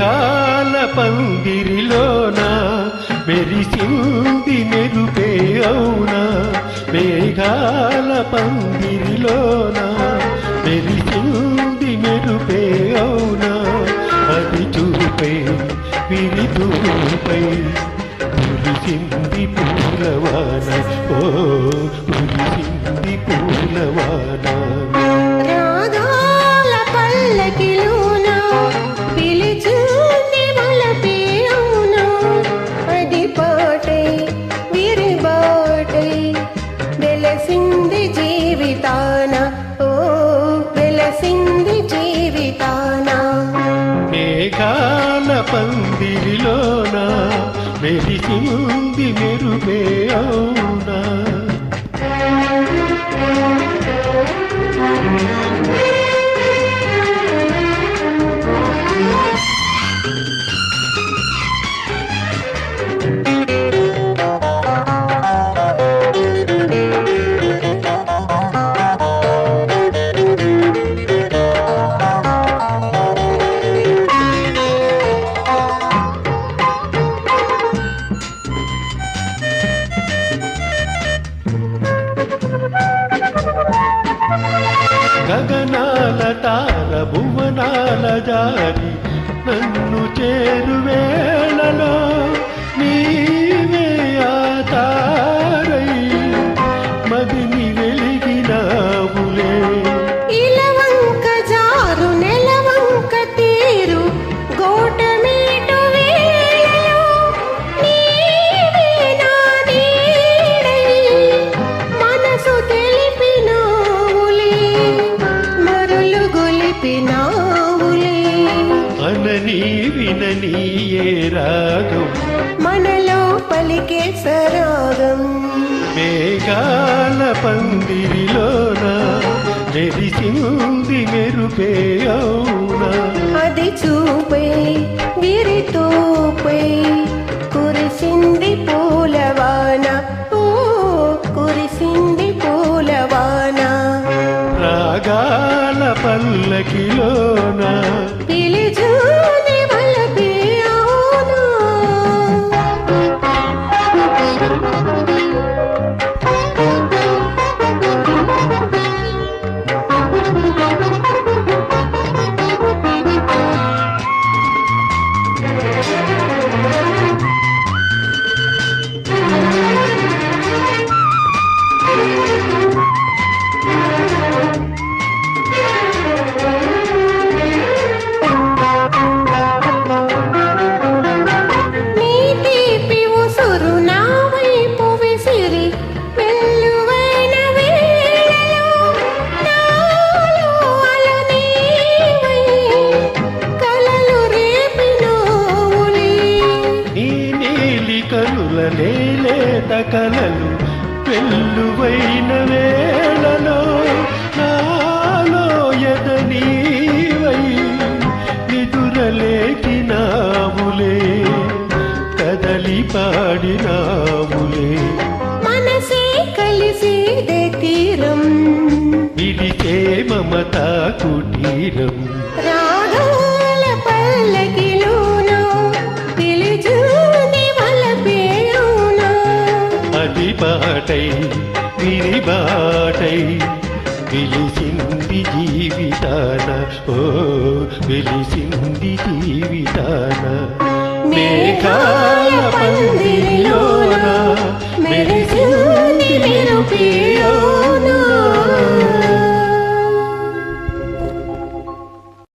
మేఘాల పందిరిలోన మెరిసింది మెరుపే అవునా మేఘాల పందిరిలోన మెరిసింది మెరుపే అవునా అది చూపై విరితూపై కురిసింది పూలవాన ఓ కురిసింది పూలవాన వెలసింది జీవితాన ఓ వెలసింది జీవితాన మేఘాల పందిరిలోన మెరిసింది మెరుపే అవునా గగనాల తార భువనాల జారి నన్ను చేరువేళలో నీవే ఆ తారై మదిని వెలిగినావులే ఇలవంక జారు నెలవంక తీరు గోటమీటు వేళలో నీవే నా నీడై మనసు తెలిపినావులే మరులు గొలిపినావులే అననీ విననీ ఏ రాగం మనలో పలికే సరాగం మేఘాల పందిరిలోన మెరిసింది మెరుపే అవునా అది చూపై విరితూపై కురిసింది పూలవాన ఓ కురిసింది పూలవాన రాగాల పల్లకిలోన పిలిచూని వలపే అవునా కనుల లేలేత కలలు వెల్లువైన వేళలో నాలో ఎదనీవై నిదురలేకినావులే కదలి పాడినావులే మనసే కలిసేదే తీరం విడిచే మమతా కుటీరం రాగాల పల్లకిలోన పిలిచూని వలపే అవునా అది బాటై విరిబాటై వెలిసింది జీవితాన ఓ వెలిసింది జీవితాన మేఘాల పందిరిలోన మెరిసింది మెరుపే